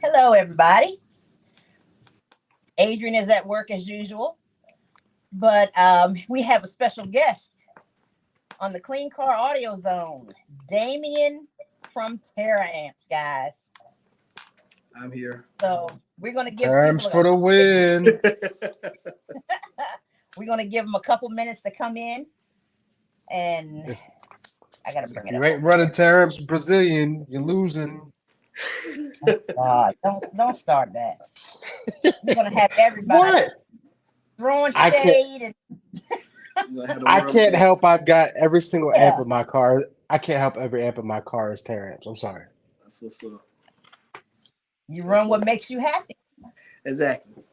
Hello, everybody. Adrian is at work as usual, but we have a special guest on the Clean Car Audio Zone, Daymian from Taramps, guys. I'm here. So we're going to give Taramps people for the win. we're going to give them a couple minutes to come in, and I got to bring If it you up. ain't running Taramps Brazilian, you're losing. God, don't start that. We're going to have everybody What? throwing I can't- shade and I can't help. I've got every single Yeah. amp in my car. I can't help every amp in my car is Taramps. I'm sorry. That's what's up. you run what makes you happy. Exactly.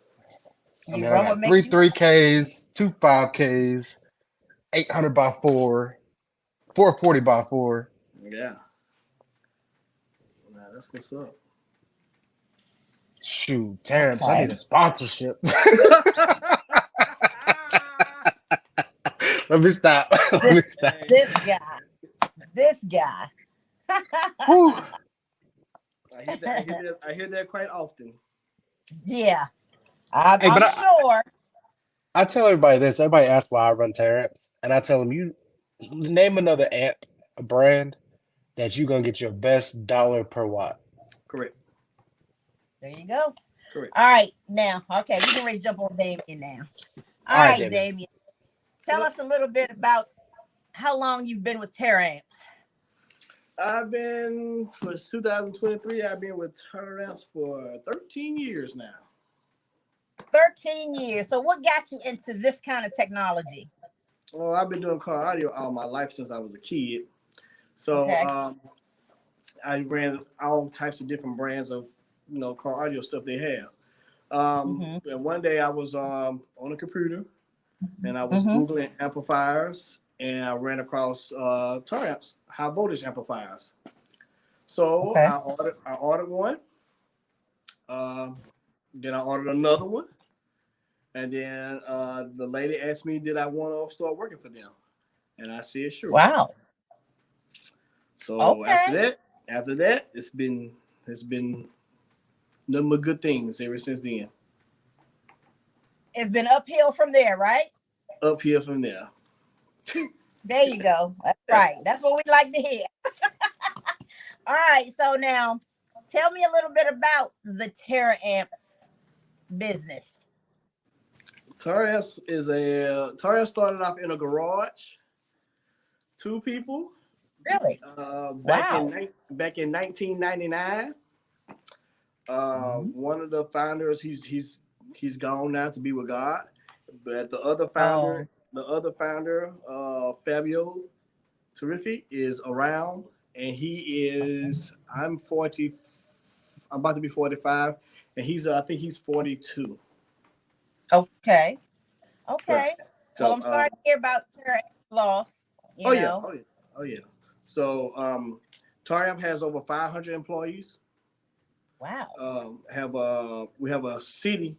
I You mean, run I what got makes three you 3Ks, two 5Ks, 800 by 4, 440 by 4. Yeah. Nah, that's what's up. Shoot, Taramps, I Okay. need a sponsorship. Let me stop. Let me stop. This guy. Whew. I hear that quite often. Yeah, I'm Hey, but sure. I tell everybody this. Everybody asks why I run Taramps, and I tell them, you name another amp, a brand that you're gonna get your best dollar per watt. Correct. There you go. Correct. All right, now, okay, we can ready to jump on Daymian now. All All right, right, Daymian. Daymian, tell us a little bit about how long you've been with Taramps. I've been for 2023. I've been with Taramps for 13 years now. 13 years. So, what got you into this kind of technology? Well, I've been doing car audio all my life since I was a kid. So Okay. I ran all types of different brands of car audio stuff they have. And one day I was on a computer and I was Googling amplifiers and I ran across Taramps high voltage amplifiers. So Okay. I ordered one. Then I ordered another one. And then the lady asked me, did I want to start working for them? And I said, sure. Wow. So Okay. after that, it's been nothing but good things ever since then. It's been uphill from there, right? Up here from there. There you go. That's right. That's what we like to hear. All right. So now, tell me a little bit about the Taramps business. Taramps started off in a garage. 2 people. Really? Back in 1999. One of the founders, he's gone now to be with God. But the other founder, Fabio Terrific, is around, and he is. I'm 40. I'm about to be 45, and I think he's 42. Okay. Right. So, well, I'm sorry to hear about Taramps loss. You know. Yeah. So, Taramp has over 500 employees. Wow. We have a city,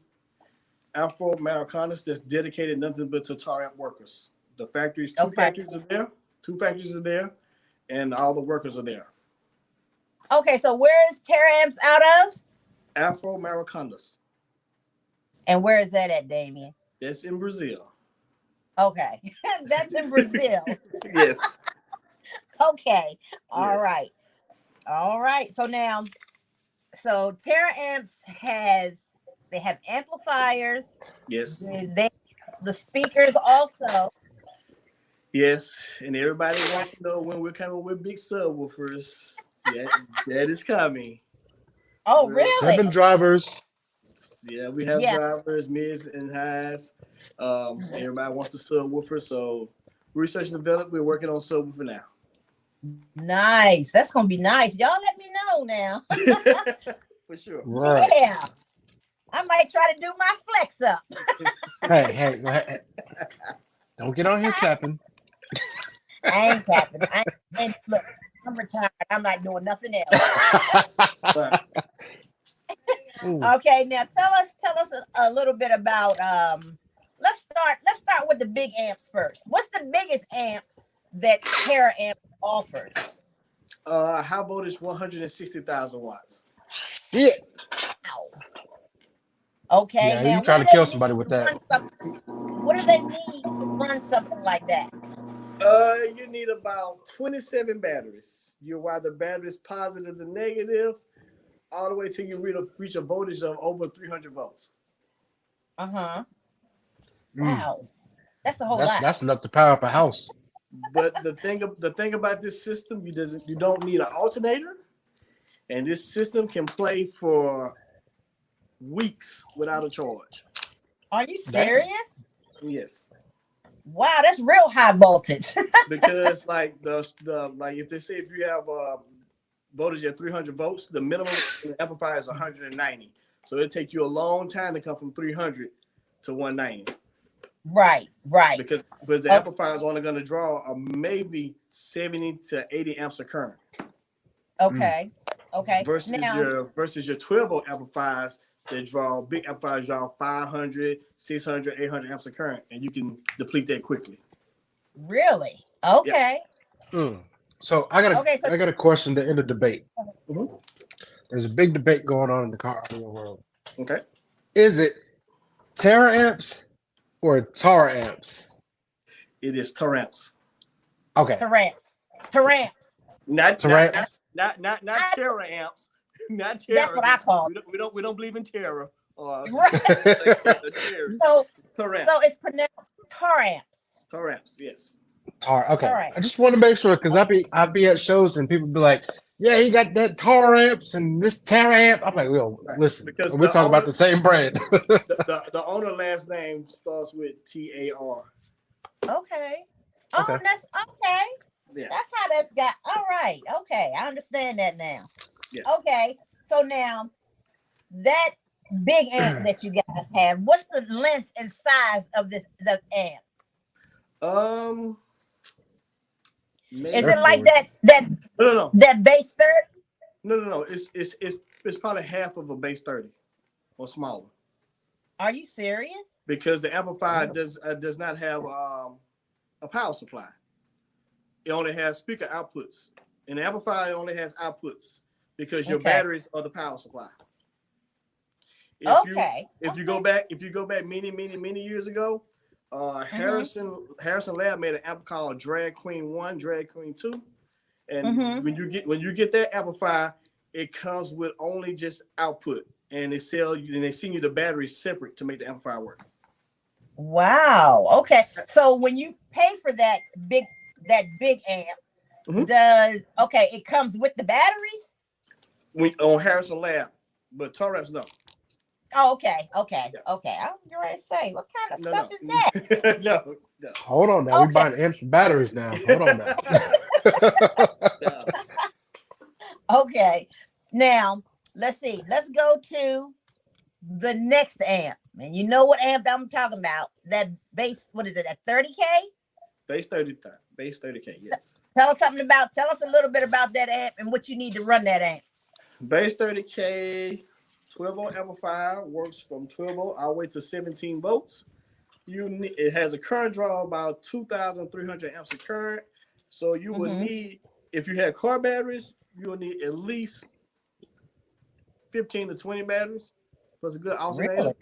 Afro-Americanus, that's dedicated nothing but to Taramp workers. The factories, two factories are there, and all the workers are there. Okay, so where is Taramps out of? Afro-Americanus. And where is that at, Daymian? That's in Brazil. Okay, that's in Brazil. Yes. Okay. All Yes. right. So Taramps they have amplifiers. Yes. The speakers also. Yes, and everybody wants to know when we're coming with big subwoofers. That is coming. Oh, really? 7 drivers. Yeah, we have drivers, mids and highs. Everybody wants a subwoofer, so research and development. We're working on subwoofer now. Nice. That's gonna be nice. Y'all let me know now. For sure. Right. Yeah. I might try to do my flex up. Hey. Don't get on here capping. I ain't capping. Look, I'm retired. I'm not doing nothing else. Okay, now tell us a little bit about let's start with the big amps first. What's the biggest amp that Taramp offers? High voltage 160,000 watts. Yeah. Okay, Yeah, now you what trying do to they kill need somebody with to that. run something? What do they need to run something like that? You need about 27 batteries. You wire the batteries positive to negative, all the way till you reach a voltage of over 300 volts. Uh-huh. Mm, Wow. That's a whole that's lot. that's enough to power up a house. But the thing about this system, you don't need an alternator, and this system can play for weeks without a charge. Are you Damn. serious? Yes, Wow, that's real high voltage. because like the like if they say if you have voltage at 300 volts, the minimum in the amplifier is 190. So it take you a long time to come from 300 to 190. Right. Because the Oh, amplifier is only going to draw maybe 70 to 80 amps of current Mm. okay. Now, versus your 12 volt amplifiers that draw big amplifiers draw 500, 600, 800 amps of current, and you can deplete that quickly. really? Yep. Okay. Mm. So I got Okay, so a I got a question to end the debate. Mm-hmm. There's a big debate going on in the car audio world. Okay. Is it Taramps or Tar amps? It is Taramps. Okay, Taramps. Not Taramps. I, terror amps. Not that's terror. what I call We don't believe in terror or it. Right. terrorists. So Taramps. it's pronounced Taramps. Taramps, yes. Tar. Okay, Taramps. I just want to make sure because I be at shows and people be like, "Yeah, he got that Tar amps and this Taramp." I'm like, "Yo, Right. listen, Because we're talking about the same brand." the owner last name starts with TAR. Okay. Oh, Okay. that's okay. Yeah. That's how that's got. All right. Okay. I understand that now. Yeah. Okay. So now that big amp that you guys have, what's the length and size of the amp? Um Is maybe it like Surfboard. no. that base 30? No. It's probably half of a base 30 or smaller. Are you serious? Because the amplifier does not have a power supply. It only has speaker outputs. And the amplifier only has outputs because your Okay. batteries are the power supply. If you go back many years ago, Harrison Lab made an amp called Drag Queen 1, Drag Queen 2. And when you get that amplifier, it comes with only just output. And they send you the batteries separate to make the amplifier work. Wow. Okay. So when you pay for that big amp, it comes with the batteries? On Harrison Lab, but Taramps no. Oh, okay. Yeah. I was going to say, what kind of No, stuff no. is that? No. Hold on now, we Okay. buying amps for batteries now. Hold on now. No. Okay. Now, let's see. Let's go to the next amp. And you know what amp I'm talking about? That base, what is it, at 30K? Base 30K, yes. Tell us a little bit about that amp and what you need to run that amp. Base 30K 12 volt amplifier works from 12 volt all the way to 17 volts. It has a current draw of about 2,300 amps of current. So you would need, if you had car batteries, you'll need at least 15 to 20 batteries plus a good alternator. Really?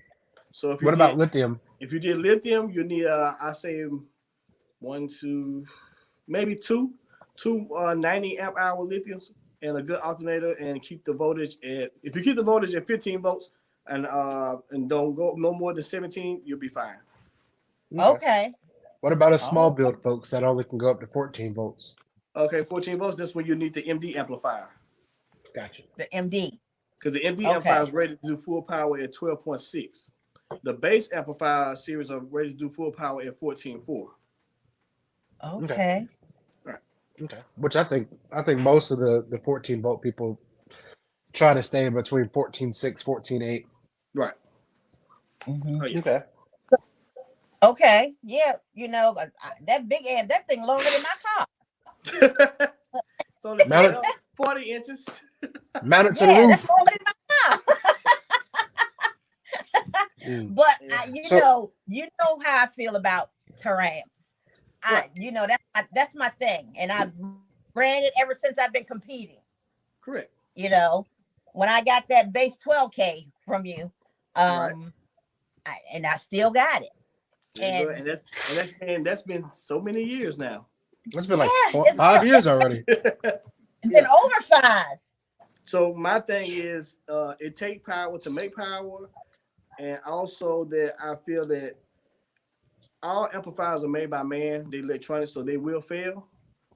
So if What about lithium? If you did lithium, you need I say maybe two 90 amp hour lithiums and a good alternator, and keep the voltage at, if you keep the voltage at 15 volts and don't go no more than 17, you'll be fine. Okay. What about a small build, folks, that only can go up to 14 volts? Okay, 14 volts, that's when you need the MD amplifier. Gotcha. The MD. Because the MD amplifier is ready to do full power at 12.6. The base amplifier series are ready to do full power at 14.4. Okay. Right. Okay. Which I think most of the 14 volt people try to stay in between 14.6, 14.8. Right. Mm-hmm. Oh, yeah. Okay. Okay. Yeah. You know, that big amp, that thing longer than my car. It's only Mount 40 inches. Mount it to the Yeah, roof. that's longer than my car. But you know how I feel about Taramps. Right. That's my thing, and I've ran it ever since I've been competing. Correct. You know, when I got that base 12K from you, Right. and I still got it. And, And that's been so many years now. It's been yeah, like it's 5 years already. been over 5. So my thing is, it take power to make power, and also that I feel that all amplifiers are made by man. They're electronic, so they will fail.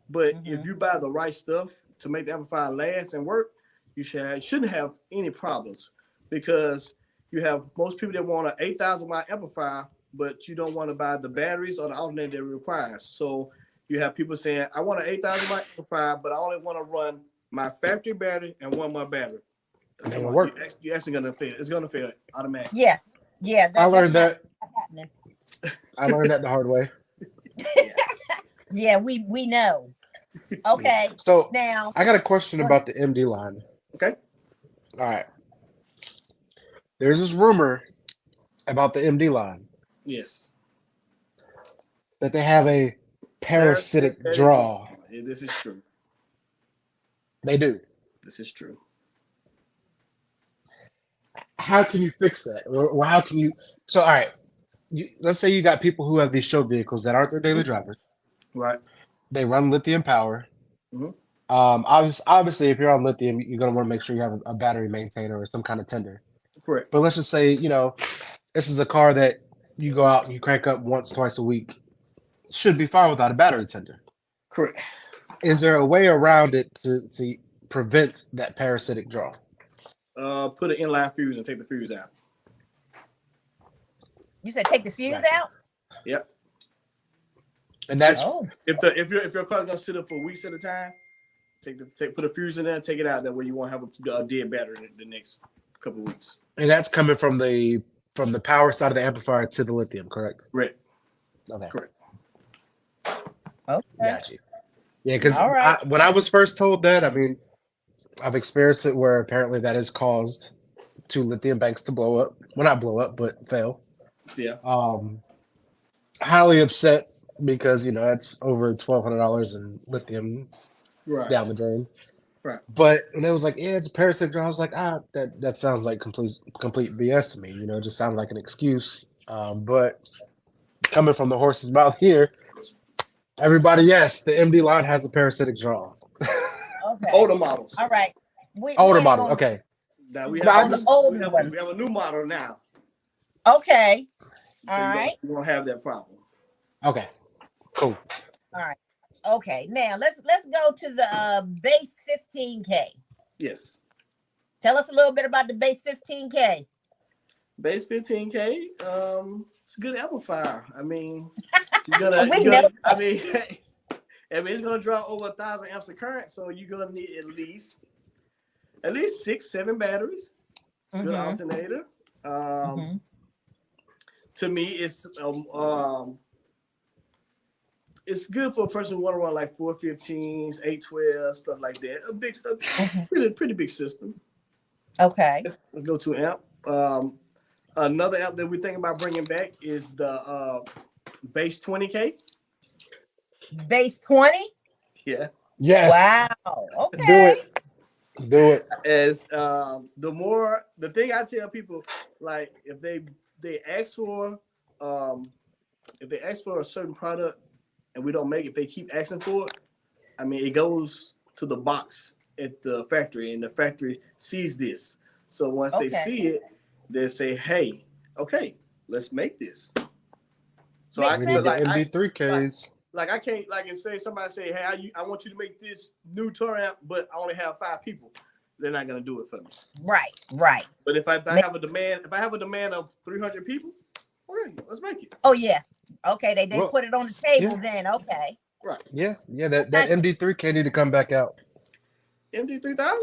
But if you buy the right stuff to make the amplifier last and work, shouldn't have any problems, because you have most people that want an 8,000 watt amplifier, but you don't want to buy the batteries or the alternator that it requires. So you have people saying, I want an 8,000 watt amplifier, but I only want to run my factory battery and one more battery. Come on, work. you're actually gonna fail. It's gonna fail automatically. Yeah. I learned that. Happening. I learned that the hard way. Yeah, we know. Okay. So Now I got a question about the MD line. Okay. All right. There's this rumor about the MD line Yes. that they have a parasitic That is draw. true. This is true. They do. This is true. How can you fix that? Or how can you? So, all right. Let's say you got people who have these show vehicles that aren't their daily drivers. Right. They run lithium power. Mhm. Obviously, if you're on lithium, you're going to want to make sure you have a battery maintainer or some kind of tender. Correct. But let's just say, this is a car that you go out and you crank up once, twice a week. Should be fine without a battery tender. Correct. Is there a way around it to prevent that parasitic draw? Put an inline fuse and take the fuse out. you said take the fuse out. Yep. And that's If your car's gonna sit up for weeks at a time, put a fuse in there and take it out. That way you won't have a dead battery the next couple of weeks. and that's coming from the power side of the amplifier to the lithium, correct? Correct. Okay. Correct. Okay. Got you. Yeah, because All right. when I was first told that, I mean, I've experienced it where apparently that has caused 2 lithium banks to blow up. Well, not blow up, but fail. Yeah. Highly upset because that's over $1,200 in lithium Right. down the drain. Right. But when it was like, yeah, it's a parasitic draw, I was like, that sounds like complete BS to me. It just sounded like an excuse. But coming from the horse's mouth here, everybody, yes, the MD line has a parasitic draw. Okay. Older models. All right. Older models, okay. Now we No, have, I just- we have a new model now. Okay. So All right. you won't have that problem. Okay, cool. All right. Okay. Now let's go to the base 15K. Yes. Tell us a little bit about the base 15K. Base 15K. It's a good amplifier. I mean, it's gonna draw over 1,000 amps of current, so you're gonna need at least 6-7 batteries. Good alternator. To me, it's good for a person who want to run like 415s, 812, stuff like that. A big stuff, pretty big system. Okay. Let's go to amp. Another amp that we're thinking about bringing back is the base 20K. Base 20? Yeah. Yes. Wow. Okay. Do it. As the thing I tell people, like if they ask for a certain product and we don't make it, if they keep asking for it, I mean it goes to the box at the factory and the factory sees this. So once they see it, they say, hey, okay, let's make this. So Makes I We sense. need the MD3Ks. like I can't if somebody say, hey, I want you to make this new Taramp, but I only have 5 people. They're not gonna do it for me. Right. But if I have a demand of 300 people, okay, let's make it. Oh yeah. Okay, they Well, put it on the table yeah. then. Okay. Right. Yeah, that MD3K need to come back out. MD3000,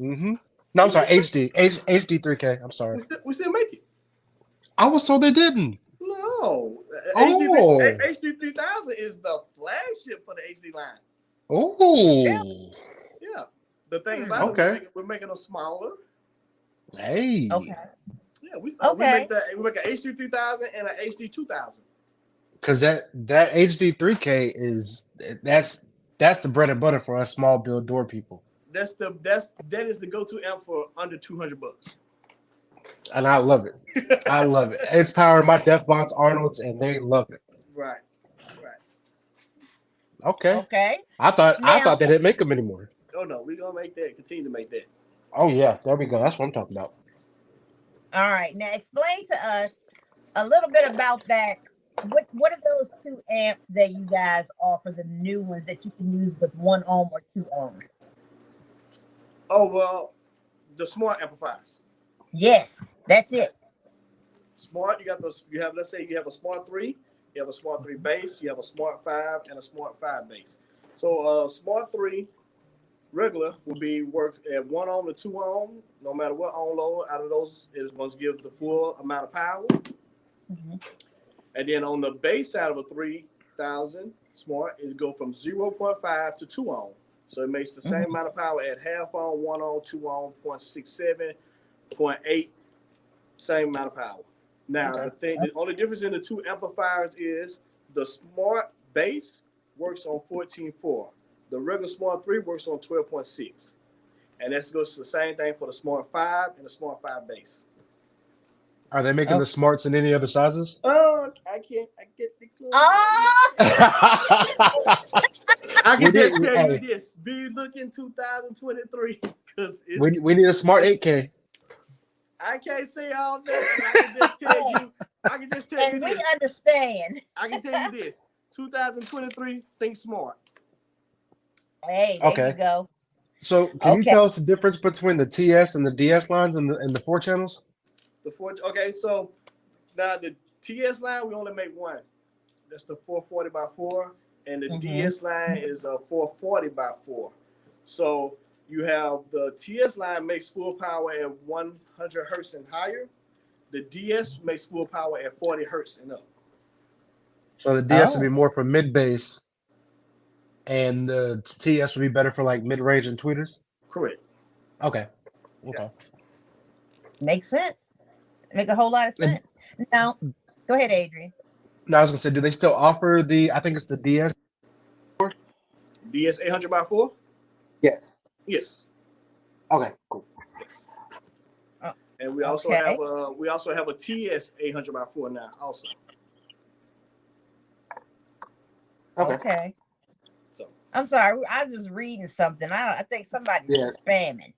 Mm-hmm. No, I'm sorry, HD3K. I'm sorry. we still make it. I was told they didn't. No, Oh. HD3000 is the flagship for the HD line. Oh. Yeah. The thing about it, we're making them smaller. Hey. Okay. Yeah, we Okay. make an HD3000 and an HD2000. Because that HD3K that's the bread and butter for us small build door people. That is the go-to amp for under $200. And I love it. I love it. It's powering my Defbots Arnolds, and they love it. Right. Right. Okay. Okay. I Now, thought they didn't make them anymore. Oh no, we're gonna make that. Continue to make that. Oh yeah, there we go. That's what I'm talking about. all right. Now, explain to us a little bit about that. What are those 2 amps that you guys offer? The new ones that you can use with 1 ohm or 2 ohms? Oh well, the smart amplifiers. Yes, that's it. Smart, you got those. You have, let's say you have a smart 3, you have a smart 3 bass, you have a smart 5, and a smart 5 bass. So smart 3 regular will be worked at 1 ohm to 2 ohm. No matter what ohm load out of those, it is going to give the full amount of power. Mm-hmm. And then on the bass side of a 3000 smart, it go from 0.5 to 2 ohm. So it makes the same amount of power at half ohm, 1 ohm, 2 ohm, 0.67, 0.8, same amount of power. Now, the only difference in the 2 amplifiers is the smart bass works on 14.4. The regular smart 3 works on 12.6. And that goes to the same thing for the smart 5 and the smart 5 bass. Are they making the smarts in any other sizes? Oh, I can't. I get the clue. Oh, I can just tell you this. Be looking 2023 because we need a smart 8K. I can't say all that. I can just tell you. I can just tell you and this. we understand. I can tell you this. 2023, think smart. Hey, there you go. So, can you tell us the difference between the TS and the DS lines and the 4 channels? The 4. Okay, so now the TS line we only make one. That's the 440x4, and the DS line is a 440x4. So you have the TS line makes full power at 100 hertz and higher. The DS makes full power at 40 hertz and up. So the DS would be more for mid bass, and the TS would be better for like mid range and tweeters. Correct. Okay. Yeah. Makes sense. Make a whole lot of sense. Now, go ahead, Adrian. No, I was gonna say, do they still offer the? I think it's the DS. DS 800x4. Yes. Yes. Okay. Cool. Yes. And we also have a TS 800x4 now also. Okay. So I'm sorry, I was just reading something. I think somebody's spamming.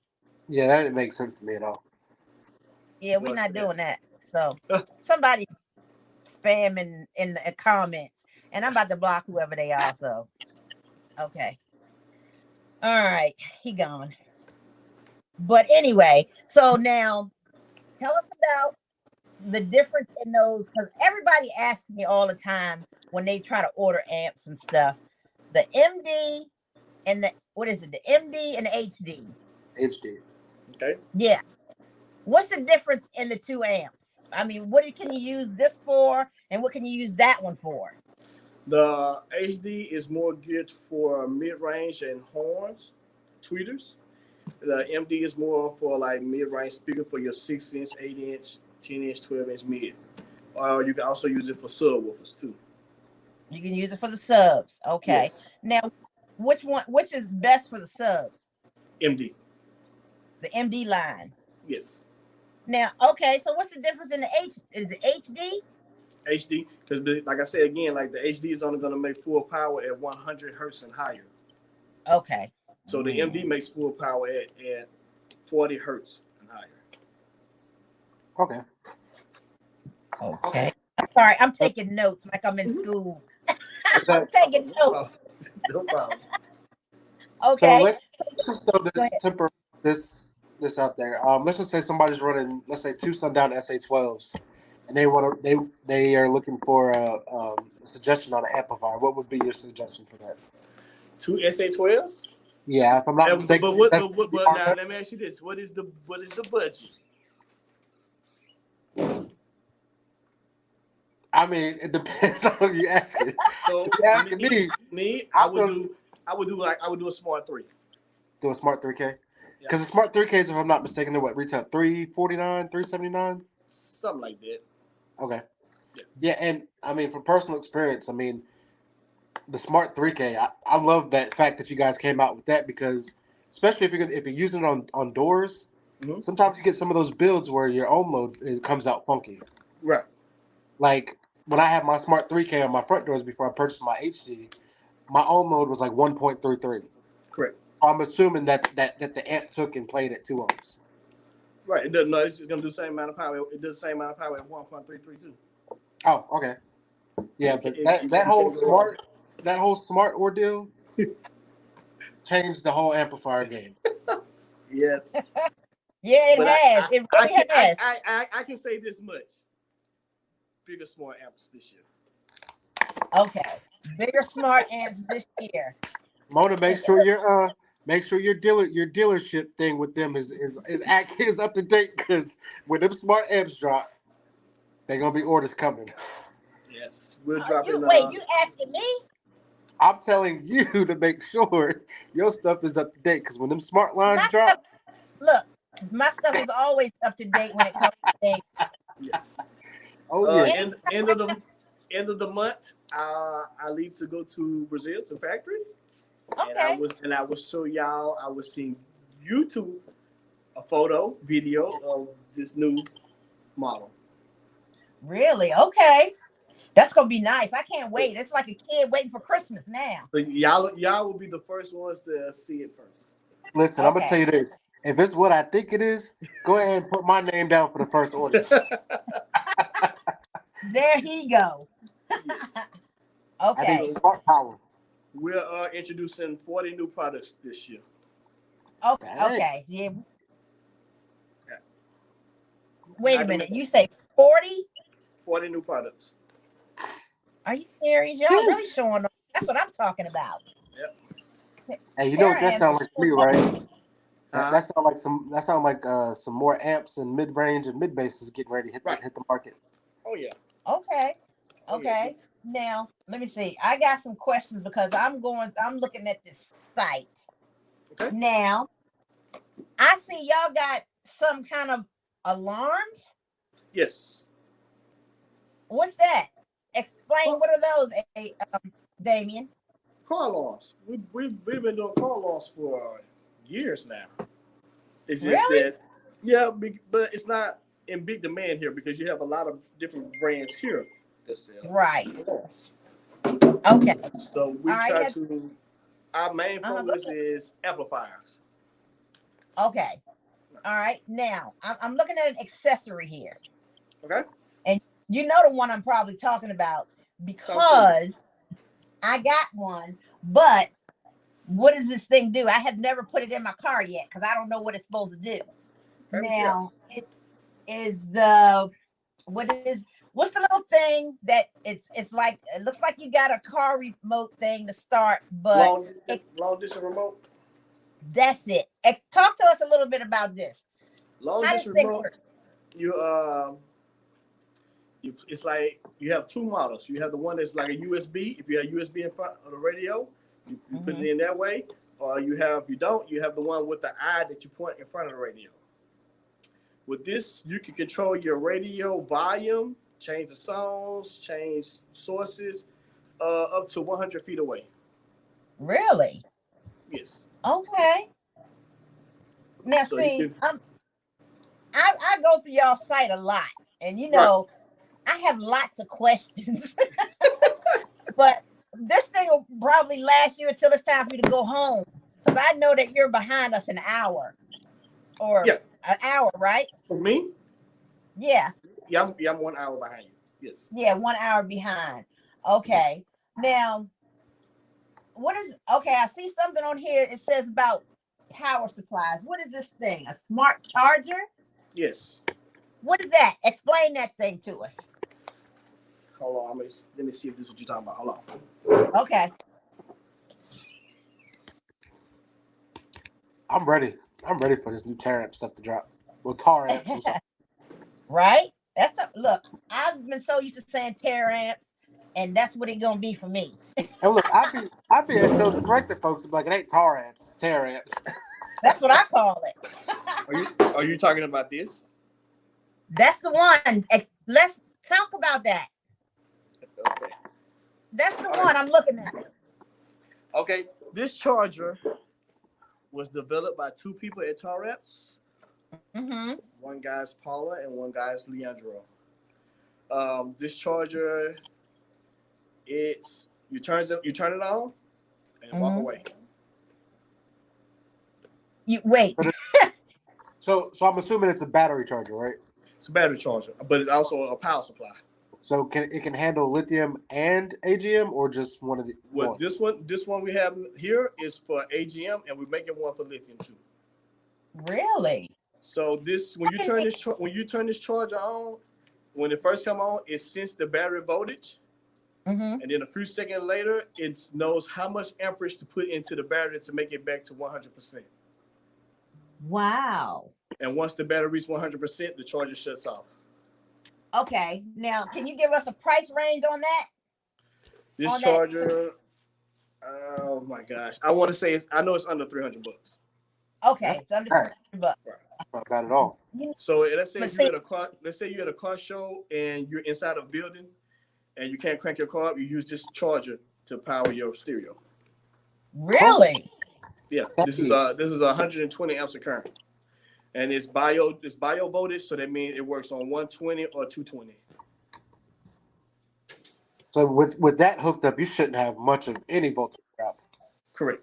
Yeah, that didn't make sense to me at all. Yeah, we're not doing that. So somebody's spamming in the comments, and I'm about to block whoever they are. So okay. All right, he gone. But anyway, so now tell us about the difference in those, because everybody asks me all the time when they try to order amps and stuff, the MD and the, what is it, the MD and the HD? HD. Okay. Yeah. What's the difference in the 2 amps? I mean, what can you use this for, and what can you use that one for? The HD is more geared for mid-range and horns, tweeters. The MD is more for like mid-range speaker for your 6-inch, 8-inch, 10-inch, 12-inch mid. Or you can also use it for subwoofers too. You can use it for the subs. Okay. Yes. Now, which is best for the subs? MD. The MD line. Yes. Now, okay, so what's the difference in the H? Is it HD? HD, because like I said again, like the HD is only going to make full power at 100 hertz and higher. Okay. So the MD makes full power at 40 hertz and higher. Okay. Okay. I'm sorry, I'm taking notes like I'm in school. I'm taking notes. No problem. Okay. So let's just throw this out there. Let's just say somebody's running, let's say 2 sundown SA12s, and they are looking for a suggestion on an amplifier. What would be your suggestion for that? 2 SA12s? Yeah, if I'm not mistaken. But now let me ask you this: what is the budget? I mean, it depends on who you asking. So if you're asking me, I would do a smart 3. Do a smart 3K? Because the smart 3Ks, if I'm not mistaken, they're what, retail $349, $379? Something like that. Okay. Yeah, and I mean, from personal experience, I mean, the smart 3K, I love that fact that you guys came out with that, because especially if you're using it on doors, sometimes you get some of those builds where your ohm load it comes out funky. Right. Like when I had my Smart 3K on my front doors before I purchased my HG, my ohm load was like 1.33. Correct. I'm assuming that the amp took and played at 2 ohms. Right. It doesn't. No, it's gonna do the same amount of power. It does the same amount of power at 1.332. Oh, okay. Yeah, but that whole smart ordeal changed the whole amplifier game. Yes. Yeah, it But has. It really has. I can say this much. Bigger, smart amps this year. Okay. Bigger smart amps this year. Mona, make sure your dealership thing with them is up to date, because when them smart amps drop, they're gonna be orders coming. Yes, we're dropping. You asking me? I'm telling you to make sure your stuff is up to date, because when them smart lines drop, Look, my stuff is always up to date when it comes to things. Yes. oh yeah. End of the month, I leave to go to Brazil to factory. Okay. And I will show y'all. I will see YouTube a photo, video of this new model. Really? Okay. That's gonna be nice. I can't wait. It's like a kid waiting for Christmas now. So y'all will be the first ones to see it first. Listen, I'm gonna tell you this. If it's what I think it is, go ahead and put my name down for the first order. There he go. Yes. Okay. Smart power. We're introducing 40 new products this year. Okay. Yeah. Wait a minute. You say 40? 40 new products. Are you serious? Y'all really showing up. That's what I'm talking about. Yep. Hey, you know what that sounds like to me, right? That sounds like some more amps and mid range and mid basses getting ready to hit the market. Oh yeah. Okay. Oh, yeah. Now let me see. I got some questions because I'm looking at this site. Okay. Now I see y'all got some kind of alarms. Yes. What's that? Explain. What are those, Daymian? Car alarms. We've been doing car alarms for years now. It's just that, yeah, but it's not in big demand here because you have a lot of different brands here that sell alarms. Okay. So we try to. Our main focus is amplifiers. Okay. All right. Now I'm looking at an accessory here. Okay. And you know the one I'm probably talking about because I got one, but what does this thing do? I have never put it in my car yet because I don't know what it's supposed to do. Now it is what's the little thing that it's like? It looks like you got a car remote thing to start, but long distance remote. That's it. Talk to us a little bit about this. Long distance remote. It's like you have two models. You have the one that's like a USB. If you have USB in front of the radio, you put it in that way. Or if you have the one with the eye that you point in front of the radio. With this, you can control your radio volume, change the songs, change sources, up to 100 feet away. Really? Yes. Okay. Now, so see, I go through y'all site a lot, and I have lots of questions. But this thing will probably last you until it's time for you to go home, because I know that you're behind us an hour or an hour, right? For me? Yeah. Yeah, I'm 1 hour behind you. Yes. Yeah, 1 hour behind. Okay. Now, I see something on here. It says about power supplies. What is this thing? A smart charger? Yes. What is that? Explain that thing to us. Hold on. Let me see if this is what you're talking about. Hold on. Okay. I'm ready. I'm ready for this new Taramps stuff to drop. Well, Taramps. Right? Look, I've been so used to saying Taramps, and that's what it's gonna be for me. And look, I'd be at shows correcting folks, like it ain't Taramps, Taramps. That's what I call it. Are you talking about this? That's the one. Let's talk about that. Okay. That's the one I'm looking at. Okay, this charger was developed by two people at Taramps. Mm-hmm. One guy's Paula and one guy's Leandro. This charger, you turn it on and walk Mm-hmm. away. You wait. So I'm assuming it's a battery charger, right? It's a battery charger, but it's also a power supply. So it can handle lithium and AGM or just one of the Well, one? this one we have here is for AGM, and we're making one for lithium too. Really? So when you turn this charger on, when it first come on, it senses the battery voltage, Mm-hmm. and then a few seconds later, it knows how much amperage to put into the battery to make it back to 100%. Wow. And once the battery reaches 100%, the charger shuts off. Okay. Now, can you give us a price range on that? This charger, oh my gosh, I know it's under $300. Okay, it's under $300. Not bad at all. So let's say you're at a car show and you're inside a building and you can't crank your car up, you use this charger to power your stereo. Really? Yeah, this is 120 amps of current, and it's bio voltage, so that means it works on 120 or 220. So with that hooked up, you shouldn't have much of any voltage drop. Correct.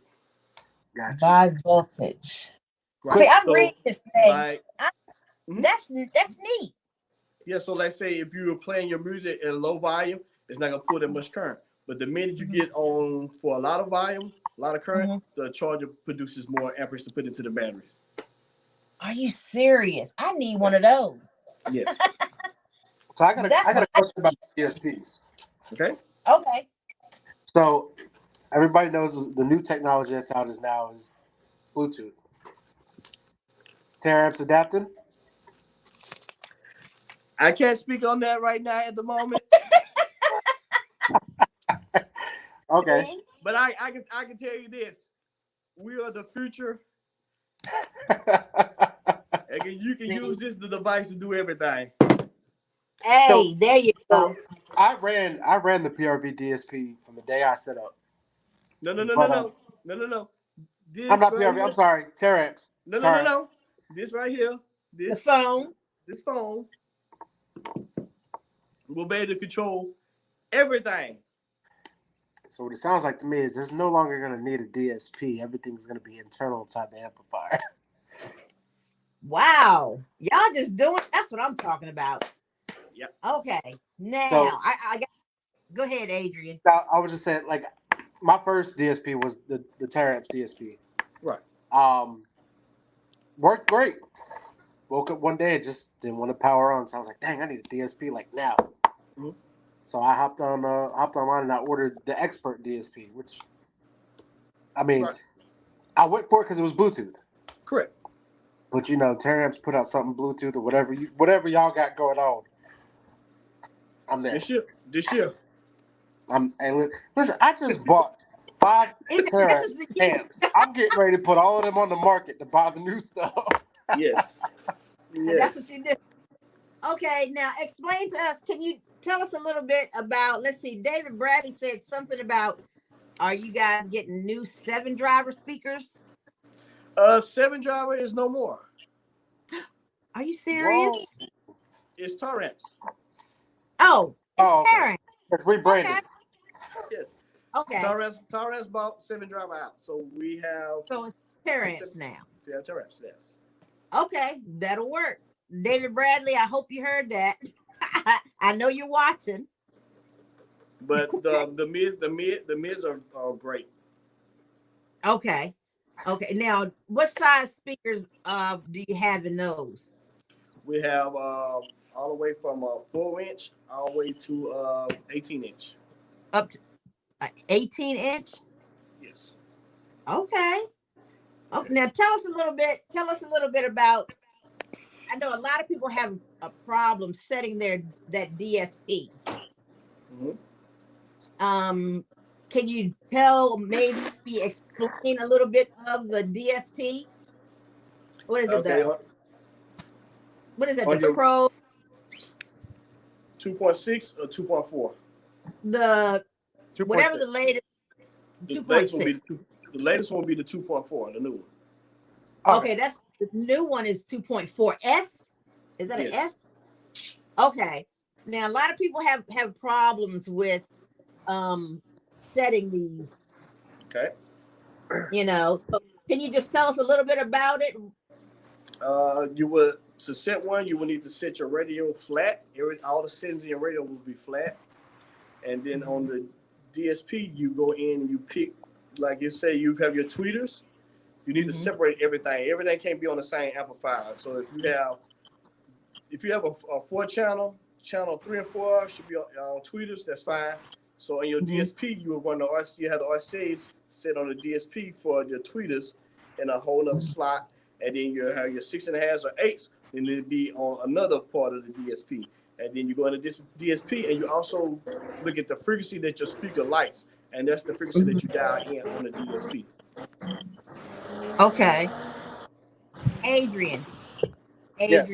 Gotcha. By voltage. Right. See, I'm reading this thing. That's neat. Yeah, so let's say if you were playing your music at a low volume, it's not gonna pull that much current. But the minute you get on for a lot of volume, a lot of current, the charger produces more amperage to put into the battery. Are you serious? I need one of those. Yes. So I got a question about DSPs. Okay. Okay. So everybody knows the new technology that's out now is Bluetooth. Taramps adapting? I can't speak on that right now at the moment. Okay. But I can tell you this. We are the future. And you can use this device to do everything. Hey, there you go. I ran the PRV DSP from the day I set up. No. This I'm not PRV. I'm sorry, Taramps. No. This right here. This phone will be able to control everything. So what it sounds like to me is there's no longer going to need a DSP. Everything's going to be internal inside the amplifier. Wow. Y'all just doing, that's what I'm talking about. Yep. Okay. Now, So, I got, go ahead, Adrian. I was just saying, like, my first DSP was the Taramps DSP. Right. Worked great. Woke up one day and just didn't want to power on. So I was like, dang, I need a DSP like now. Mm-hmm. So I hopped online and I ordered the Expert DSP, which, I mean, right. I went for it because it was Bluetooth. Correct. But Taramps put out something Bluetooth or whatever y'all got going on. I'm there. This year. Listen, I just bought 5 Taramps amps. I'm getting ready to put all of them on the market to buy the new stuff. Yes. That's what you did. Okay, now explain to us. Can you tell us a little bit about? Let's see. David Bradley said something about. Are you guys getting new 7-driver speakers? 7-driver is no more. Are you serious? Whoa. It's Taramps. Oh, okay. It's rebranded. Okay. Yes. Okay. Taramps bought 7-driver out, so we have. So it's Taramps now. Yeah, Taramps. Yes. Okay, that'll work. David Bradley, I hope you heard that. I know you're watching. But the mids are great. Okay. Now, what size speakers do you have in those? We have all the way from 4-inch all the way to 18-inch. Up to 18-inch? Yes. Okay. Yes. Now tell us a little bit about. I know a lot of people have a problem setting that DSP. Mm-hmm. Can you maybe explain a little bit of the DSP? What is it? Okay. What is it? The Pro 2.6 or 2.4? The 2. Whatever the latest. 2.6. The latest one will be the 2.4, the new one. Okay, that's the new one is 2.4S. Is that an Yes. S? Okay. Now a lot of people have problems with setting these, Okay. So can you just tell us a little bit about it? You would to set one, you will need to set your radio flat. All the settings in your radio will be flat. And then on the DSP, you go in and you pick, like you say, you have your tweeters. You need to separate everything. Everything can't be on the same amplifier. So if you have a 4-channel, channel 3 and 4 should be on tweeters. That's fine. So in your DSP, you will run you have the RCAs set on the DSP for your tweeters in a whole other slot, and then you have your 6.5s or 8s, then it'll be on another part of the DSP. And then you go into this DSP, and you also look at the frequency that your speaker likes, and that's the frequency that you dial in on the DSP. Okay. Adrian, Yes.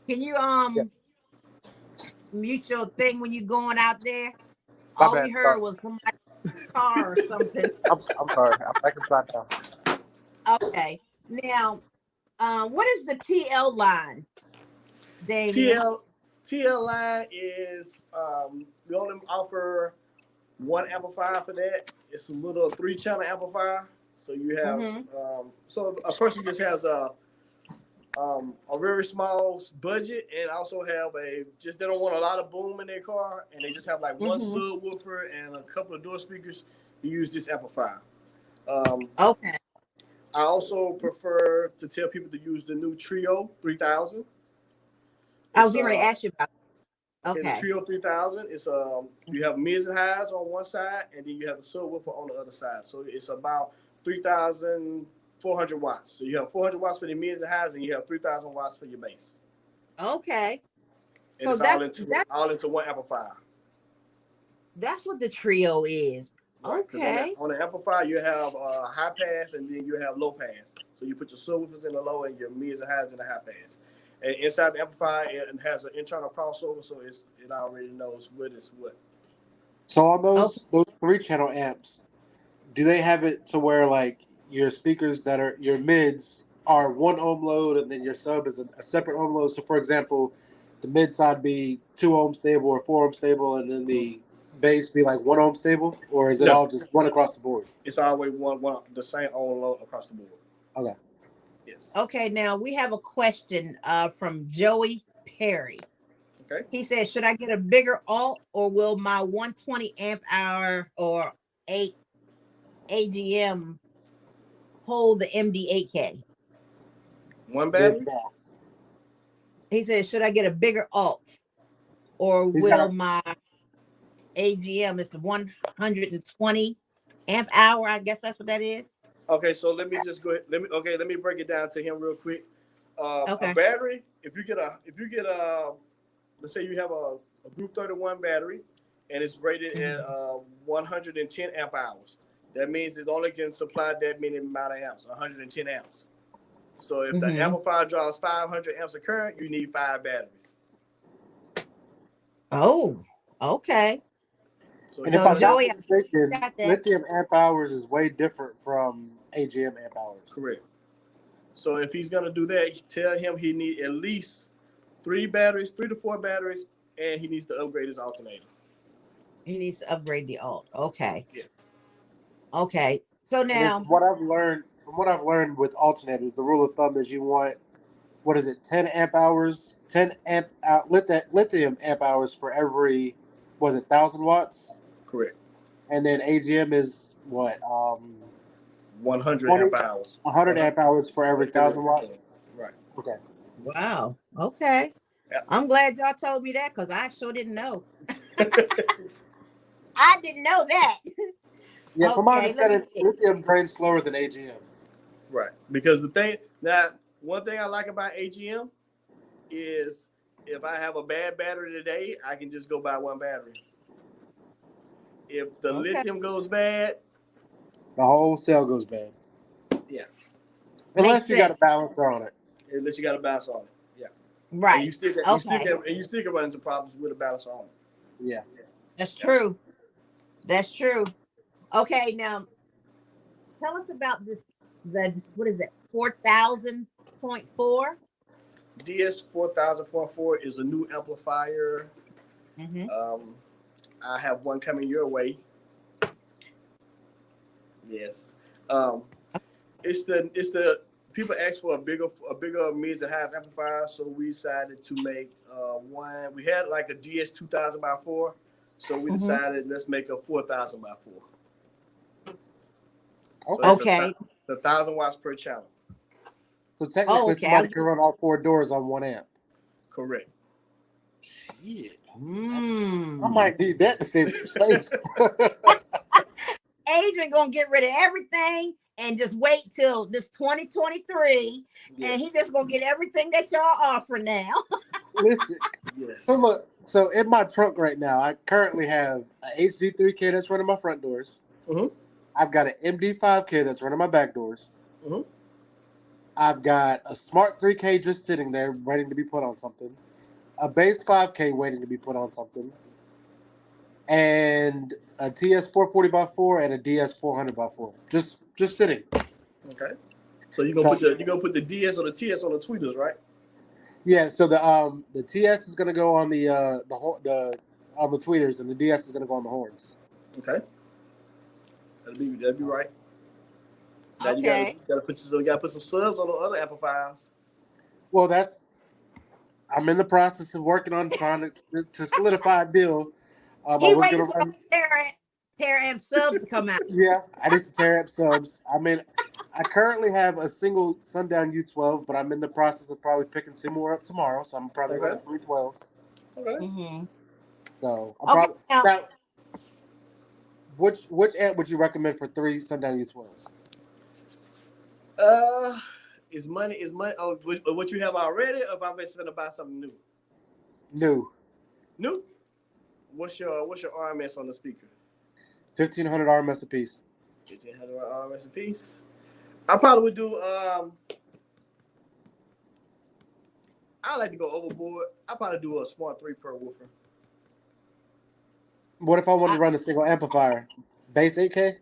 can you Yeah. mute your thing when you're going out there? My All bad. we heard Sorry. was somebody's car or something. I'm sorry. I'm back inside now. Okay. Now, what is the TL line, Daymian? TL line is we only offer one amplifier for that. It's a little 3-channel amplifier. So you have so a person just has a very small budget and also have they don't want a lot of boom in their car, and they just have like one subwoofer and a couple of door speakers. You use this amplifier. Okay. I also prefer to tell people to use the new Trio 3000. I was going to ask you about. Okay. The Trio 3000 is you have mids and highs on one side, and then you have the subwoofer on the other side. So it's about 3,400 watts. So you have 400 watts for the mids and highs, and you have 3,000 watts for your bass. Okay. And so it's all into one amplifier. That's what the Trio is. Right. Okay. On the amplifier, you have high pass, and then you have low pass. So you put your subwoofers in the low and your mids and highs in the high pass. And inside the amplifier, it has an internal crossover, so it already knows what is what. So on those 3-channel amps, do they have it to where like your speakers that are your mids are 1 ohm load, and then your sub is a separate ohm load? So for example, the mid side be 2 ohm stable or 4 ohm stable, and then the bass be like 1 ohm stable, or is it all just one across the board? It's always one the same ohm load across the board. Okay. Yes. Okay, now we have a question from Joey Perry. Okay. He says, should I get a bigger alt, or will my 120 amp hour or 8 AGM hold the MD8K? One battery? Yeah. He says, should I get a bigger alt, or will my AGM, it's 120 amp hour? I guess that's what that is. Okay, so let me just go ahead. Let me break it down to him real quick. Okay. A battery, if you get let's say you have a Group 31 battery, and it's rated at 110 amp hours. That means it only can supply that many amount of amps, 110 amps. So if the amplifier draws 500 amps of current, you need 5 batteries. Oh, okay. So and if I'm not mistaken, lithium amp hours is way different from AGM amp hours. Correct. So if he's gonna do that, tell him he need at least 3 to 4 batteries, and he needs to upgrade his alternator. He needs to upgrade the alt. Okay. Yes. Okay. So now, from what I've learned with alternators, the rule of thumb is you want 10 amp hours, 10 lithium amp hours for every 1,000 watts. Correct. And then AGM is what? 100 amp hours. 100 amp hours for every 1,000 watts. Right. Okay. Wow. Okay. Yeah. I'm glad y'all told me that, because I sure didn't know. I didn't know that. Yeah, from my understanding, lithium drains slower than AGM. Right. Because one thing I like about AGM is if I have a bad battery today, I can just go buy one battery. If the lithium goes bad, the whole cell goes bad. Yeah. Unless you got a balancer on it. Unless you got a balancer on it. Yeah. Right. And you still can run into problems with a balancer on it. Yeah. That's true. That's true. Okay, now tell us about what is it? 4000.4. DS 4000.4 is a new amplifier. Mm-hmm. I have one coming your way. Yes. Um, it's the people asked for a bigger mids and highs amplifier, so we decided to make one. We had like a DS 2000 by 4, so we decided let's make a 4000 by 4. So it's Okay. 1,000 watts per channel. So technically, Okay. somebody can run all 4 doors on 1 amp. Correct. Shit. I Mm. might need that to save some space. Adrian gonna get rid of everything and just wait till this 2023, and he's just gonna get everything that y'all offer now. Listen. Yes. So look. So in my trunk right now, I currently have a HD3K that's running my front doors. Mm-hmm. I've got an MD5K that's running my back doors. Mm-hmm. I've got a Smart 3K just sitting there waiting to be put on something. A Base 5K waiting to be put on something. And a TS 440 by 4 and a DS 400 by 4. Just sitting. Okay. So you're gonna put the DS or the TS on the tweeters, right? Yeah, so the TS is gonna go on the on the tweeters, and the DS is gonna go on the horns. Okay. That'd be right. Now Okay. you gotta put some subs on the other amplifiers. Well, I'm in the process of working on trying to solidify a deal. I He was waiting gonna for run. Taramp subs to come out. Yeah, I need to tear up subs. I mean, I currently have a single Sundown U12, but I'm in the process of probably picking 2 more up tomorrow, so I'm probably running 3 12s. Okay. Mm-hmm. So I'm Okay. probably now. Which amp would you recommend for 3 Sundown U12s? Is money? Oh, what you have already, or if I'm basically gonna buy something new? New. What's your RMS on the speaker? 1,500 RMS a piece. 1,500 RMS a piece. I probably would do. I like to go overboard. I probably do a Smart 3 per woofer. What if I wanted to run a single amplifier? Base 8K?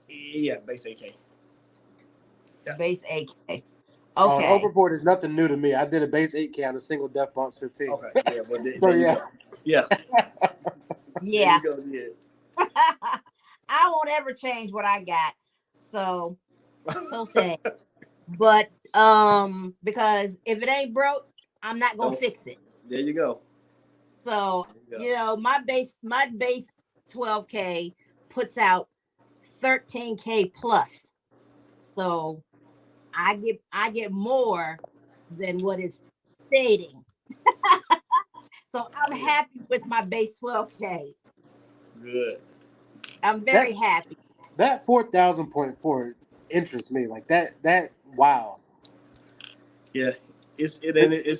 Yeah, base 8K. Yeah. Base 8K. Okay. Overboard is nothing new to me. I did a base 8K on a single Def Box 15. Okay. Yeah, but So yeah. Yeah. Yeah. There you go. Yeah. I won't ever change what I got. So sad. But because if it ain't broke, I'm not gonna fix it. There you go. So my base 12K puts out 13K plus. So I get more than what is stating. So I'm happy with my base 12K. Good. I'm very happy. That 4,000.4 interests me. Like that wow. Yeah. It's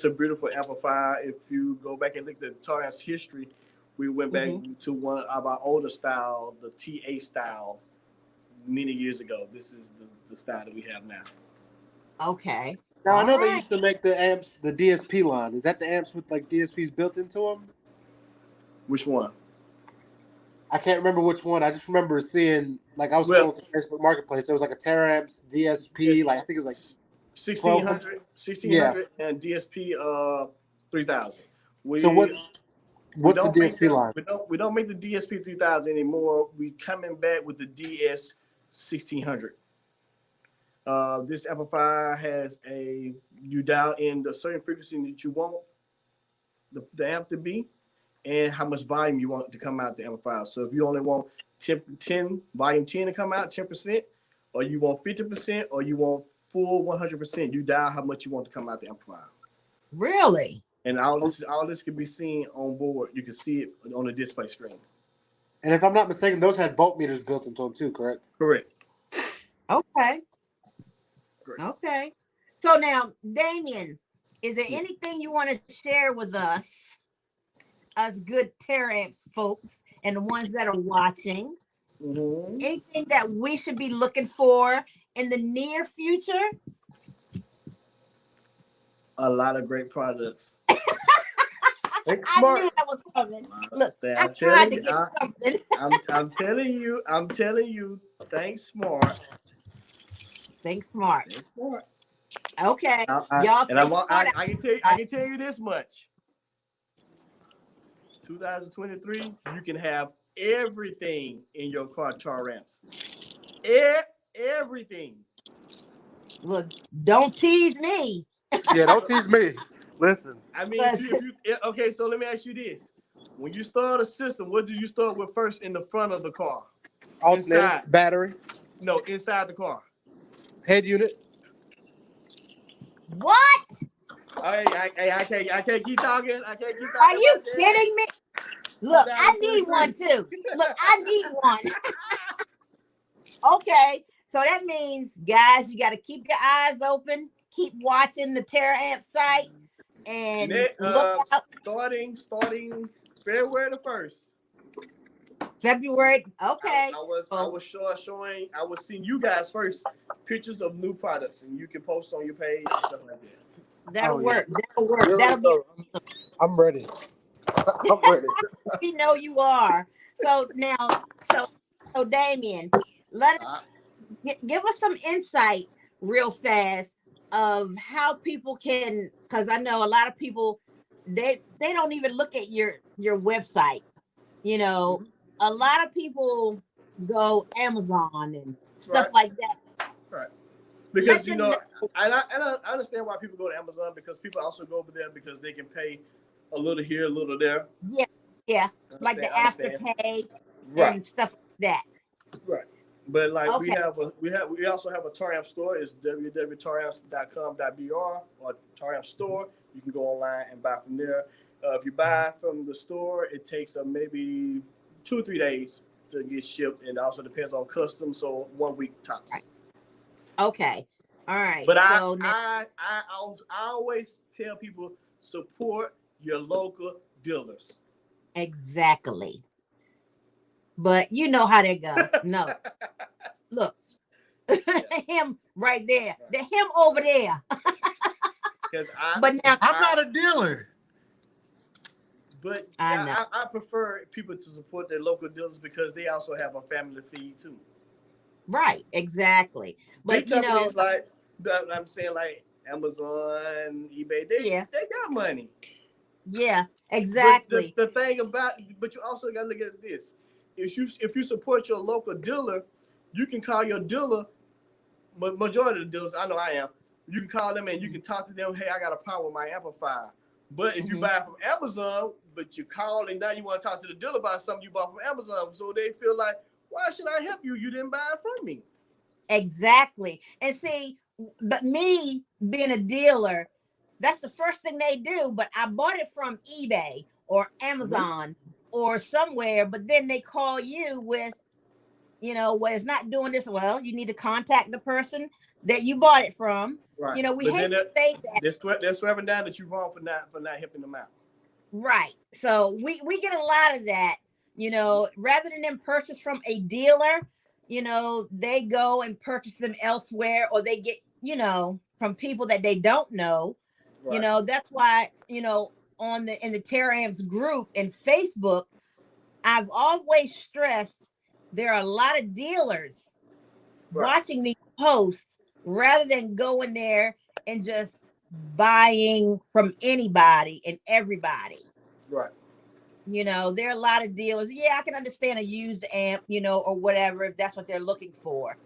a beautiful amplifier. If you go back and look at Taramps' history, we went back to one of our older style, the TA style, many years ago. This is the style that we have now. Okay. Now I know they used to make the amps, the DSP line. Is that the amps with like DSPs built into them? Which one? I can't remember which one. I just remember seeing, like, I was going to Facebook Marketplace. There was like a Taramps DSP, like I think it was like 1600 and DSP 3000. So what's the DSP line? We don't make the DSP 3000 anymore. We coming back with the DS 1600. This amplifier has you dial in the certain frequency that you want the amp to be, and how much volume you want to come out the amplifier. So if you only want 10 volume 10 to come out 10%, or you want 50%, or you want full 100%, you dial how much you want to come out the amplifier. Really? And all this can be seen on board. You can see it on the display screen. And if I'm not mistaken, those had voltmeters built into them too, correct? Correct. Okay. Correct. Okay. So now, Daymian, is there anything you want to share with us good Taramps folks and the ones that are watching? Anything that we should be looking for in the near future? A lot of great products. I knew that was coming. Look, I tried to get something. I'm telling you, thanks Smart. Think smart. Think smart. Okay, I, y'all and I, think smart. I can tell you this much. 2023, you can have everything in your car, Taramps. Everything. Look, don't tease me. Yeah, don't tease me. Listen, I mean, Cause if you okay, so let me ask you this: when you start a system, what do you start with first in the front of the car? alternator, Inside? battery, No, inside the car. head unit. what? I can't keep talking. I can't keep Are talking you about this. kidding me? Look, I need one 2023. too. Look, I need one. Okay, so that means, guys, you got to keep your eyes open, keep watching the Taramps site, and look out. Starting February the 1st. February. Okay, I so was showing I was seeing you guys first pictures of new products, and you can post on your page and stuff like that. that'll Oh yeah, work. That'll work. you already That'll be. know. I'm ready. I'm ready. We know you are. So now, so so Daymian, let us give us some insight real fast of how people can, because I know a lot of people they don't even look at your website. You know, a lot of people go Amazon and stuff Right, like that. right. Let Because them know. I understand why people go to Amazon, because people also go over there because they can pay a little here, a little there. Yeah, yeah, like the I understand. afterpay Right, and stuff like that. right. But like Okay, we also have a Taramp store. It's www.taramps.com.br or Taramp store. You can go online and buy from there. If you buy from the store, it takes maybe 2 or 3 days to get shipped, and it also depends on customs. So 1 week tops. okay, all right. But So now, I always tell people, support your local dealers. exactly. But you know how they go. No, look, Yeah, him right there, right. the him over there. Because But now I'm not a dealer. but I know, I prefer people to support their local dealers because they also have a family feed too. right, exactly. Big But you know, companies like I'm saying like Amazon, eBay, yeah, they got money. yeah, But exactly, the thing about, but you also got to look at this. If you support your local dealer, you can call your dealer. Majority of the dealers, I know I am. You can call them and you can talk to them. Hey, I got a problem with my amplifier. But if you hmm buy from Amazon, but you call and now you want to talk to the dealer about something you bought from Amazon, so they feel like, why should I help you? You didn't buy it from me. exactly. And see, but me being a dealer, that's the first thing they do. But I bought it from eBay or Mm-hmm. Amazon or somewhere. But then they call you with, well, it's not doing this well. You need to contact the person that you bought it from. Right. We But hate then to say that, they're swearing down that you're wrong for not helping them out. right? So we get a lot of that. Rather than them purchase from a dealer, they go and purchase them elsewhere, or they get, from people that they don't know. Right. That's why, on the in the Terrams group in Facebook, I've always stressed there are a lot of dealers Right. watching these posts rather than going there and just buying from anybody and everybody. Right. There are a lot of dealers. Yeah, I can understand a used amp, or whatever, if that's what they're looking for.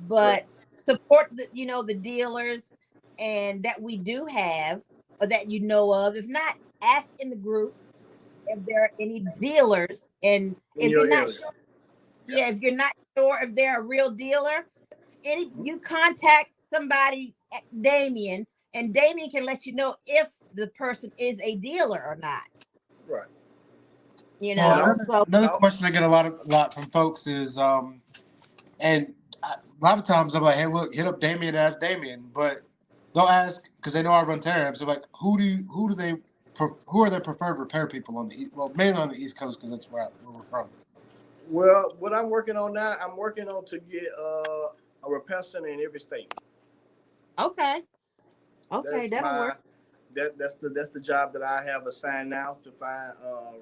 Correct. But support the dealers and that we do have, or that you know of. If not, ask in the group if there are any dealers. And In if you're your not area. sure, Yeah. yeah, if you're not sure if they're a real dealer, you contact somebody at Daymian, and Daymian can let you know if the person is a dealer or not. Right. So And I'll, So another I'll question I get a lot from folks is, and a lot of times I'm like, hey, look, hit up Damien and ask Damien, but they'll ask because they know I run Terrams. They're like, who are their preferred repair people on the East? Well, mainly on the East Coast because that's where we're from. Well, what I'm working on now, I'm working on to get a repair center in every state. okay, That's that'll my work. that's the job that I have assigned now, to find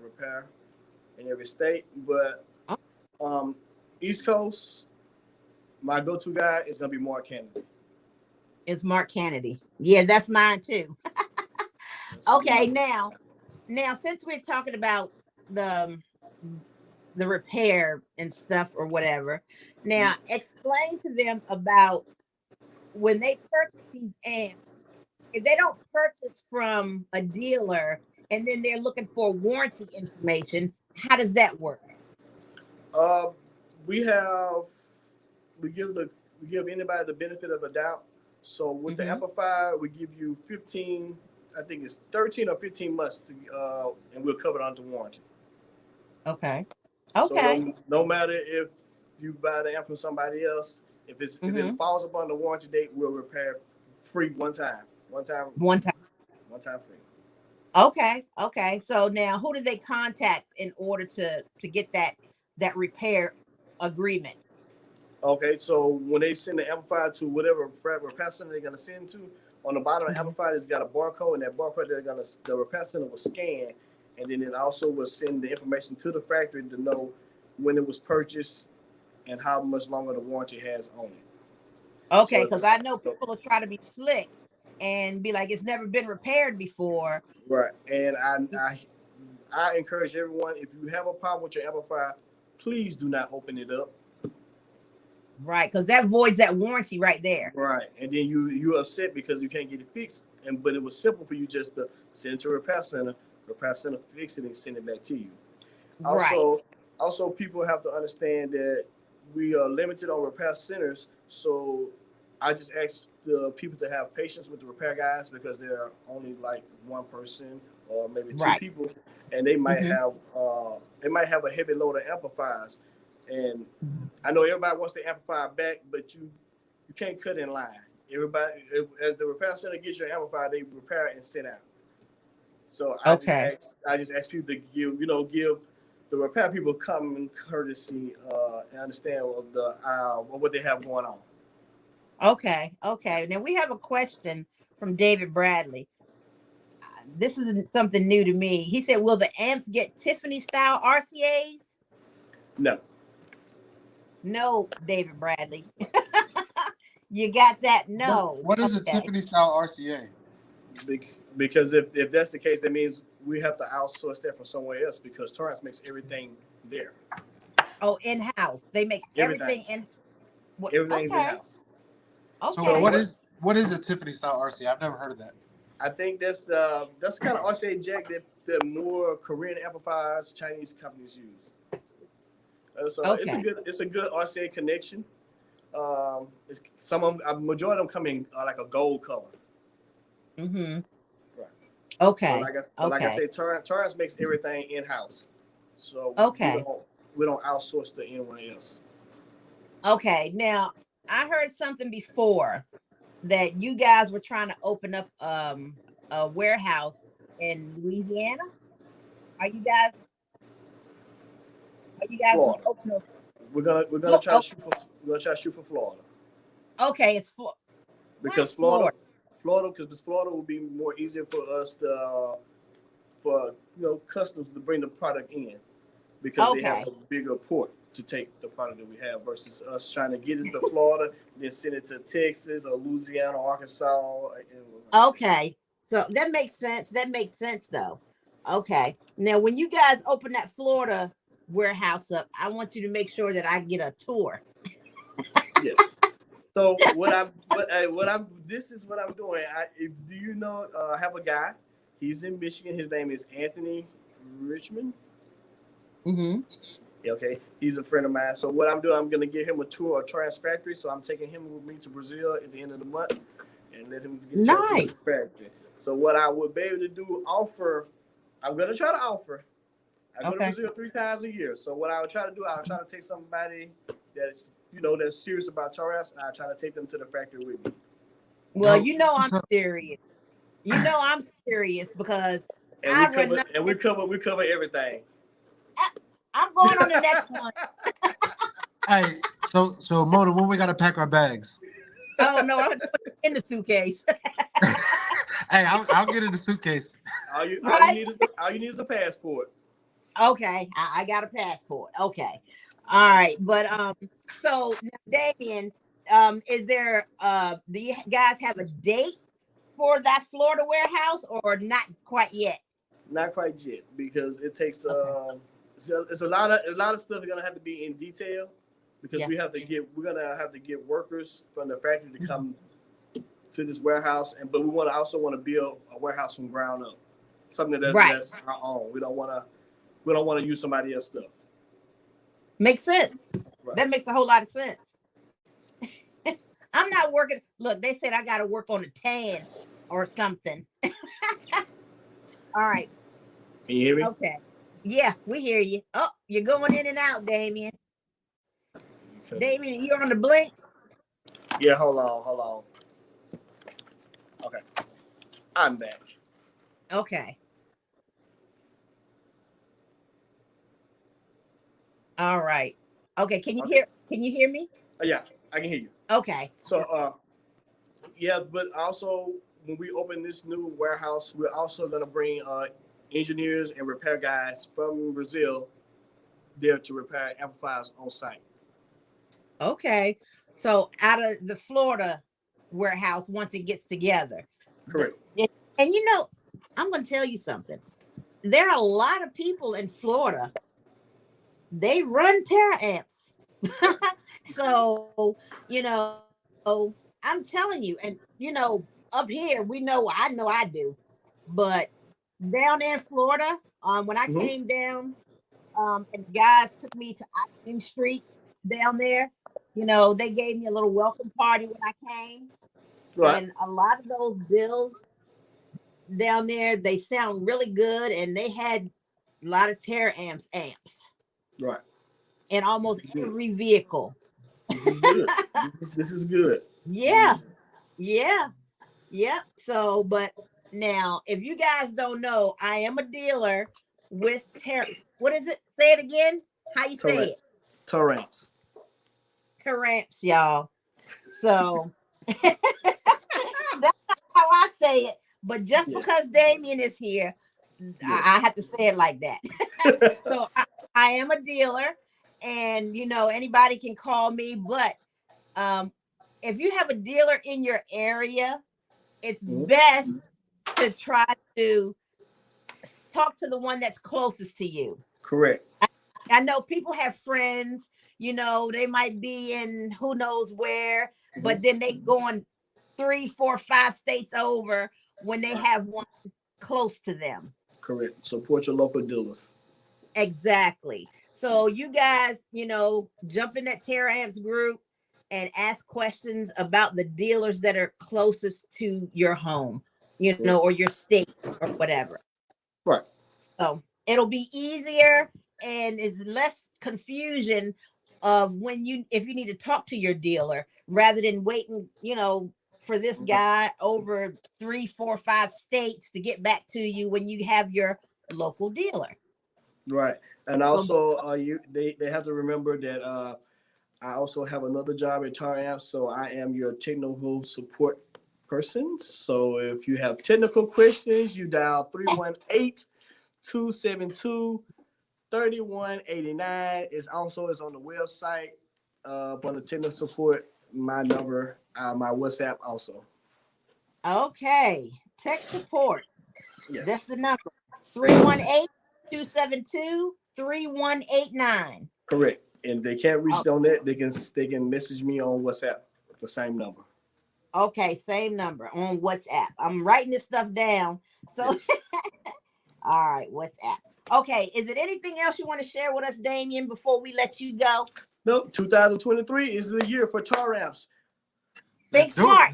repair in every state. But um, East Coast, my go-to guy is gonna be Mark Kennedy. It's Mark Kennedy. Yeah, that's mine too. Okay, now since we're talking about the the repair and stuff or whatever, now explain to them about when they purchase these amps. If they don't purchase from a dealer and then they're looking for warranty information, how does that work? Uh, we have we give the we give anybody the benefit of a doubt. So with the Mm-hmm. amplifier, we give you 15, I think it's 13 or 15 months, and we'll cover it under warranty. Okay. So Okay. no matter if you buy the amp from somebody else, if Mm-hmm. it falls upon the warranty date, we'll repair free One time. one time free. Okay. Okay. So now who do they contact in order to get that repair agreement? Okay, so when they send the amplifier to whatever repair center they're gonna send to, on the bottom of the Mhm. amplifier, it's got a barcode, and that barcode the repair center will scan, and then it also will send the information to the factory to know when it was purchased and how much longer the warranty has on it. Okay, So, because I know so people will try to be slick and be like, it's never been repaired before. right, and I encourage everyone, if you have a problem with your amplifier, please do not open it up. Right, because that voids that warranty right there. Right, and then you upset because you can't get it fixed, but it was simple for you just to send it to repair center fix it and send it back to you. Right. Also people have to understand that we are limited on repair centers, so I just ask the people to have patience with the repair guys because they're only like one person or maybe two Right. people, and Mm-hmm. they might have a heavy load of amplifiers, and I know everybody wants the amplifier back, but you can't cut in line. Everybody, as the repair center gets your amplifier, they repair it and send out. So Okay. I just ask people to give the repair people common courtesy and understand what they have going on. Okay. Okay. Now we have a question from David Bradley. This isn't something new to me. He said, will the amps get Tiffany style RCAs? No, No, David Bradley. You got that? No. What is a Okay. Tiffany style RCA? because if that's the case, that means we have to outsource that from somewhere else because Torrance makes everything there. Oh, in-house. They make Everything, everything in. everything's in Okay. house. So So Okay. what is a Tiffany style RCA? I've never heard of that. I think that's kind of RCA jack that more Korean amplifiers Chinese companies use. So Okay. it's a good RCA connection. Some of them, a majority of them come in like a gold color. Mm-hmm. Right. Okay. But like I Okay. said, Torrance makes everything in house, so Okay. we don't outsource to anyone else. Okay. Now, I heard something before that you guys were trying to open up a warehouse in Louisiana. Are you guys gonna Florida. open a We're gonna try to oh, shoot for Florida okay, it's why because Florida? Florida will be more easier for us to for customs to bring the product in because they have Okay. a bigger port to take the product that we have versus us trying to get it to Florida, then send it to Texas or Louisiana or Arkansas. Okay. So that makes sense. That makes sense though. Okay. Now when you guys open that Florida warehouse up, I want you to make sure that I get a tour. Yes. So what I'm this is what I'm doing. Do you know? I have a guy. He's in Michigan. His name is Anthony Richmond. Mm-hmm. Okay, he's a friend of mine. So what I'm doing, I'm gonna give him a tour of Trans Factory. So I'm taking him with me to Brazil at the end of the month and let him get a chance to see the Nice. factory. So what I would be able to do, I'm gonna try to offer. I go to Okay. Brazil 3 times a year. So what I would try to do, I'll try to take somebody that's that's serious about Torres, and I try to take them to the factory with me. Well, you know I'm serious. You know I'm serious because And I run nothing. we cover everything. I'm going on the next one. Hey, so Mona, when we gotta pack our bags? Oh no, I'm put it in the suitcase. Hey, I'll get in the suitcase. All you Right? need is a passport. Okay, I got a passport. Okay, all right, but so now, Damian, Is there do you guys have a date for that Florida warehouse or not quite yet? Not quite yet because it takes Okay. it's a lot of stuff gonna have to be in detail because Yeah. we're gonna have to get workers from the factory to come to this warehouse, but we also want to build a warehouse from ground up, something Right. that's our own. We don't want to use somebody else's stuff. Makes sense. Right. That makes a whole lot of sense. I'm not working. Look, they said I got to work on a tan or something. All right. Can you hear me? Okay. Yeah, we hear you. Oh, you're going in and out, Daymian. Okay. Daymian, you're on the blink. Yeah, hold on. Okay, I'm back. Okay. All right. Okay. Can you hear me? Yeah, I can hear you. Okay. So, yeah, but also when we open this new warehouse, we're also gonna bring engineers and repair guys from Brazil there to repair amplifiers on site. Okay. So out of the Florida warehouse, once it gets together. Correct. And I'm going to tell you something. There are a lot of people in Florida. They run Taramps. So, I'm telling you, and up here, I know I do, but down there in Florida, when I came down, and the guys took me to Iron Street down there, they gave me a little welcome party when I came. Right. And a lot of those bills down there, they sound really good, and they had a lot of Taramps amps. Right. In almost every vehicle. This is good. this is good. Yeah. So, but now, if you guys don't know, I am a dealer with What is it? Say it again. How you say it? Taramps. Taramps, y'all. So that's not how I say it. But just because Daymian is here, I have to say it like that. So I am a dealer, and anybody can call me. But if you have a dealer in your area, it's best to try to talk to the one that's closest to you. Correct. I know people have friends, they might be in who knows where, but then they go on 3, 4, 5 states over when they have one close to them. Correct. Support your local dealers. Exactly. So you guys, jump in that Taramps group and ask questions about the dealers that are closest to your home, or your state or whatever. Right. So it'll be easier and is less confusion of if you need to talk to your dealer rather than waiting, for this guy over 3, 4, 5 states to get back to you when you have your local dealer. Right. And also they have to remember that I also have another job at Taramps, so I am your technical support person. So if you have technical questions, you dial 318-272-3189. It's on the website on the technical support. My number, my WhatsApp also. Okay. Tech support. Yes. That's the number. 318-272-3189. Correct. And they can't reach on that, they can message me on WhatsApp with the same number. Okay, same number on WhatsApp. I'm writing this stuff down. So yes. All right, WhatsApp. Okay, is it anything else you want to share with us, Daymian, before we let you go? Nope. 2023 is the year for Taramps. Think smart.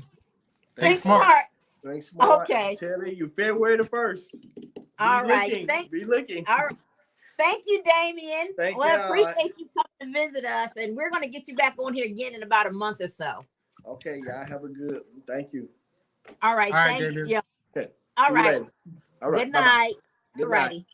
Think smart. Think smart. Okay. Tell me you February the 1st. All right. Be looking. All right. Thank you, Daymian. Thank you. I appreciate you coming to visit us, and we're going to get you back on here again in about a month or so. Okay, y'all have a good. Thank you. All right. Thanks. David. Yeah. Okay. All right. All right. Good night. Good All righty.